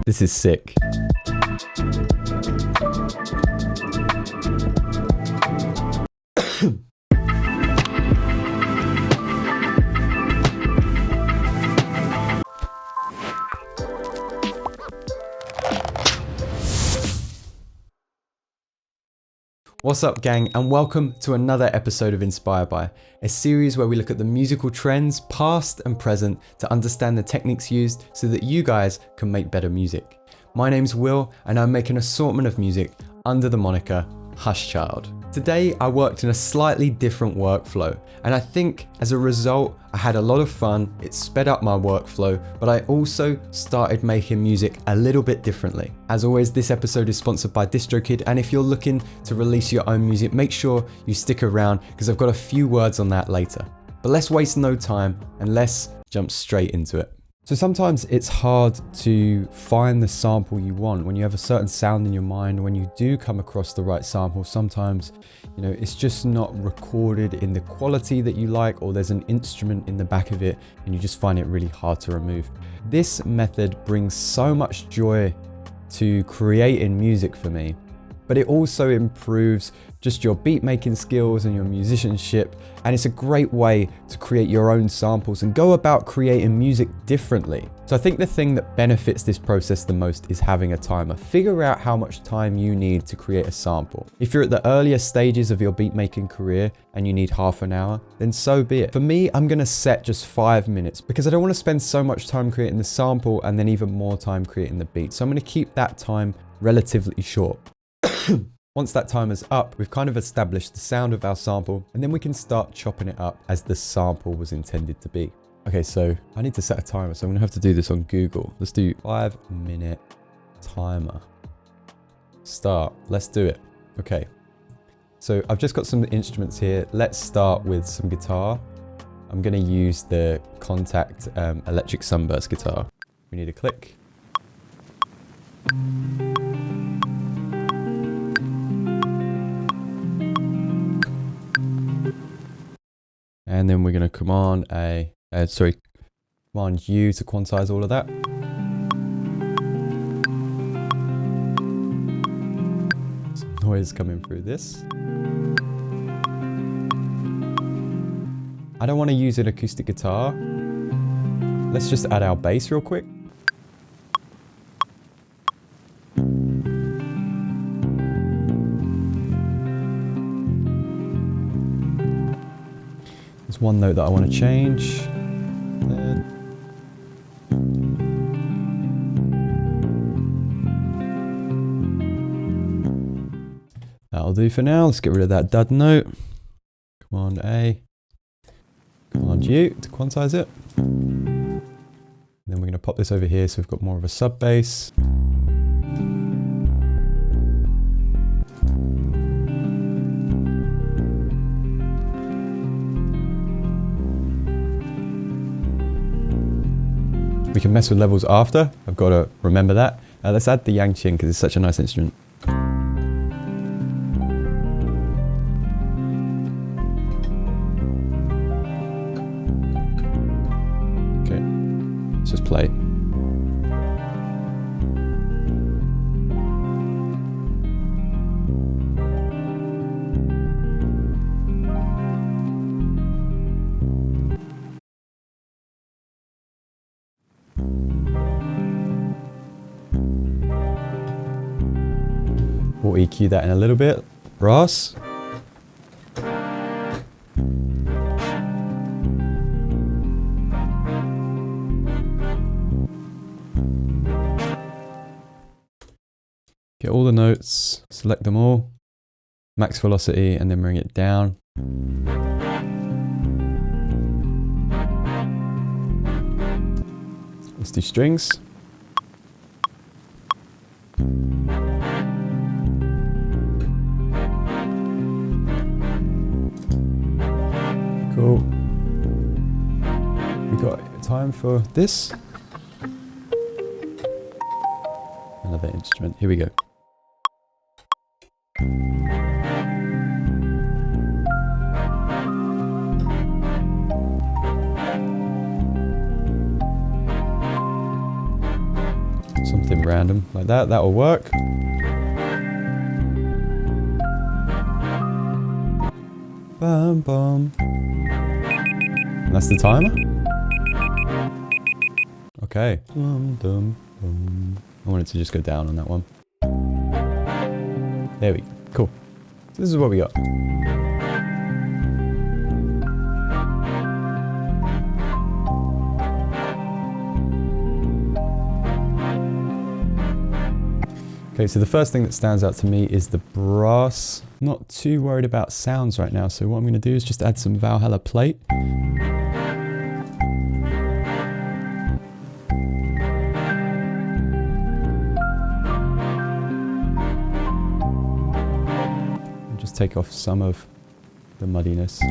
This is sick. What's up, gang, and welcome to another episode of Inspired By, a series where we look at the musical trends, past and present, to understand the techniques used so that you guys can make better music. My name's Will, and I make an assortment of music under the moniker Hushchild. Today, I worked in a slightly different workflow, and I think as a result, I had a lot of fun, it sped up my workflow, but I also started making music a little bit differently. As always, this episode is sponsored by DistroKid, and if you're looking to release your own music, make sure you stick around because I've got a few words on that later. But let's waste no time and let's jump straight into it. So sometimes it's hard to find the sample you want when you have a certain sound in your mind. When you do come across the right sample, sometimes, it's just not recorded in the quality that you like, or there's an instrument in the back of it and you just find it really hard to remove. This method brings so much joy to creating music for me, but it also improves just your beat making skills and your musicianship, and it's a great way to create your own samples and go about creating music differently. So I think the thing that benefits this process the most is having a timer. Figure out how much time you need to create a sample. If you're at the earlier stages of your beat making career and you need half an hour, then so be it. For me, I'm gonna set just 5 minutes because I don't want to spend so much time creating the sample and then even more time creating the beat. So I'm gonna keep that time relatively short. Once that timer's up, we've kind of established the sound of our sample, and then we can start chopping it up as the sample was intended to be. Okay, so I need to set a timer, so I'm gonna have to do this on Google. Let's do 5-minute timer. Start, let's do it. Okay, so I've just got some instruments here. Let's start with some guitar. I'm gonna use the Contact electric sunburst guitar. We need a click. And then we're going to command U to quantize all of that. Some noise coming through this. I don't want to use an acoustic guitar. Let's just add our bass real quick. There's one note that I want to change. That'll do for now. Let's get rid of that dud note. Command A, Command U to quantize it. And then we're going to pop this over here so we've got more of a sub bass. We can mess with levels after. I've got to remember that. Let's add the yang qin because it's such a nice instrument. Okay, let's just play. We'll EQ that in a little bit. Brass. Get all the notes, select them all, max velocity, and then bring it down. Let's do strings. Cool. We got time for this. Another instrument. Here we go. Something random like that. That'll work. Bum, bum. And that's the timer. Okay. Dum, dum, dum. I want it to just go down on that one. There we go. Cool. So this is what we got. Okay, so the first thing that stands out to me is the brass. Not too worried about sounds right now, so what I'm going to do is just add some Valhalla plate. And just take off some of the muddiness.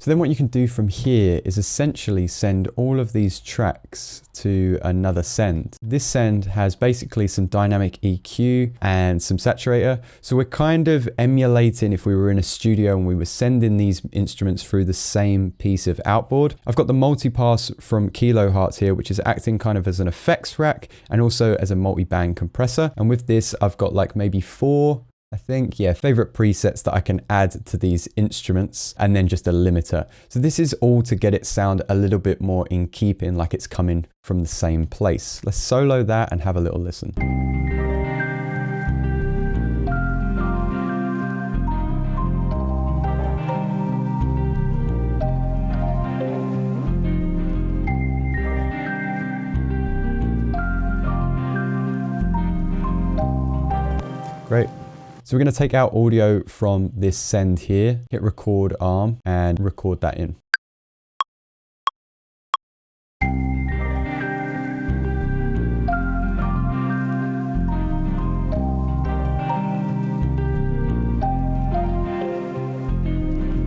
So then what you can do from here is essentially send all of these tracks to another send. This send has basically some dynamic EQ and some saturator. So we're kind of emulating if we were in a studio and we were sending these instruments through the same piece of outboard. I've got the multipass from Kilohertz here, which is acting kind of as an effects rack and also as a multi-band compressor. And with this, I've got like maybe 4, I think, yeah, favorite presets that I can add to these instruments, and then just a limiter. So this is all to get it sound a little bit more in keeping, like it's coming from the same place. Let's solo that and have a little listen. Great. So we're going to take out audio from this send here, hit record arm and record that in.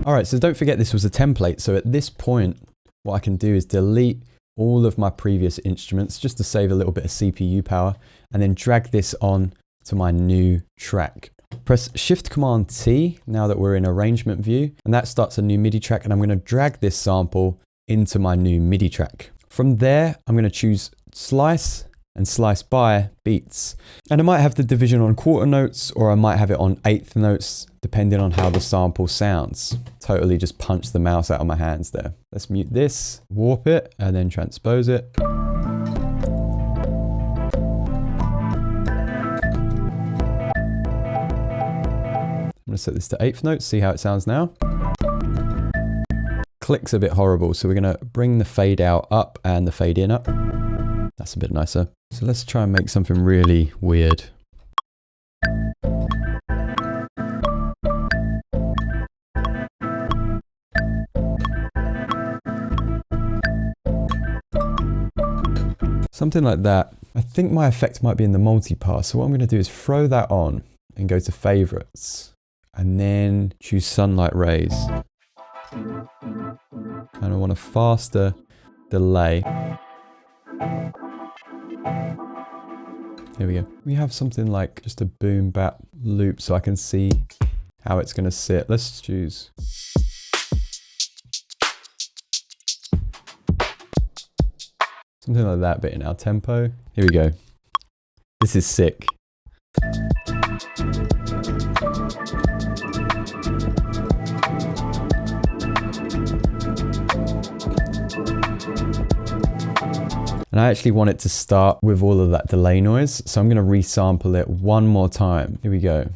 All right, so don't forget this was a template. So at this point, what I can do is delete all of my previous instruments just to save a little bit of CPU power, and then drag this on to my new track. Press Shift Command T now that we're in arrangement view, and that starts a new MIDI track, and I'm going to drag this sample into my new MIDI track. From there, I'm going to choose slice and slice by beats. And I might have the division on quarter notes, or I might have it on eighth notes, depending on how the sample sounds. Totally just punch the mouse out of my hands there. Let's mute this, warp it, and then transpose it. I'm going to set this to eighth note, see how it sounds now. Click's a bit horrible, so we're going to bring the fade out up and the fade in up. That's a bit nicer. So let's try and make something really weird. Something like that. I think my effect might be in the multipass, so what I'm going to do is throw that on and go to favorites. And then choose sunlight rays. And I want a faster delay. Here we go. We have something like just a boom bap loop so I can see how it's going to sit. Let's choose. Something like that, but in our tempo. Here we go. This is sick. And I actually want it to start with all of that delay noise. So I'm going to resample it one more time. Here we go.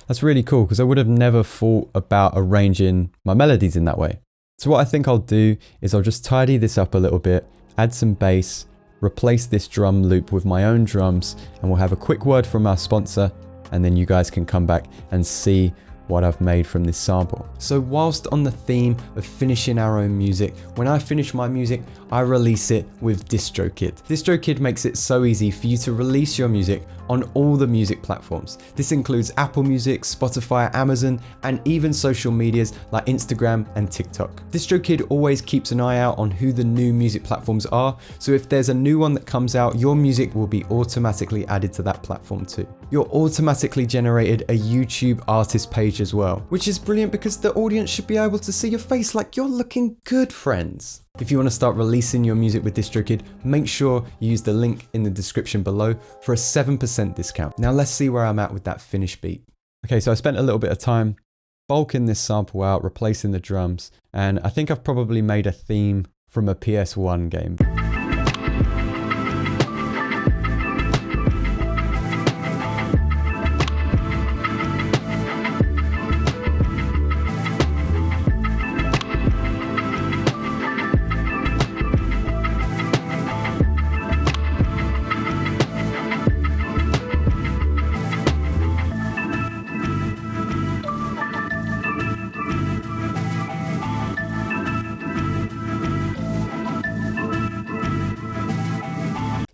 That's really cool because I would have never thought about arranging my melodies in that way. So what I think I'll do is I'll just tidy this up a little bit, add some bass, replace this drum loop with my own drums, and we'll have a quick word from our sponsor, and then you guys can come back and see what I've made from this sample. So whilst on the theme of finishing our own music, when I finish my music, I release it with DistroKid. DistroKid makes it so easy for you to release your music on all the music platforms. This includes Apple Music, Spotify, Amazon, and even social medias like Instagram and TikTok. DistroKid always keeps an eye out on who the new music platforms are, so if there's a new one that comes out, your music will be automatically added to that platform too. You're automatically generated a YouTube artist page as well, which is brilliant because the audience should be able to see your face like you're looking good, friends. If you want to start releasing your music with DistroKid, make sure you use the link in the description below for a 7% discount. Now let's see where I'm at with that finished beat. Okay, so I spent a little bit of time bulking this sample out, replacing the drums, and I think I've probably made a theme from a PS1 game.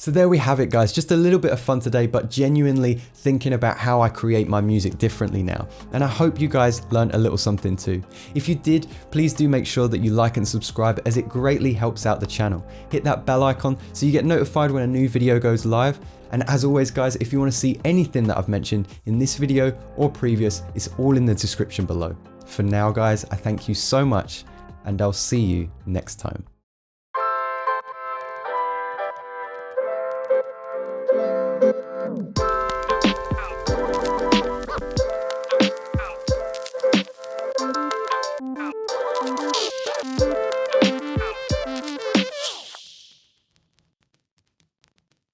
So there we have it, guys. Just a little bit of fun today, but genuinely thinking about how I create my music differently now. And I hope you guys learned a little something too. If you did, please do make sure that you like and subscribe, as it greatly helps out the channel. Hit that bell icon so you get notified when a new video goes live. And as always, guys, if you want to see anything that I've mentioned in this video or previous, it's all in the description below. For now, guys, I thank you so much, and I'll see you next time.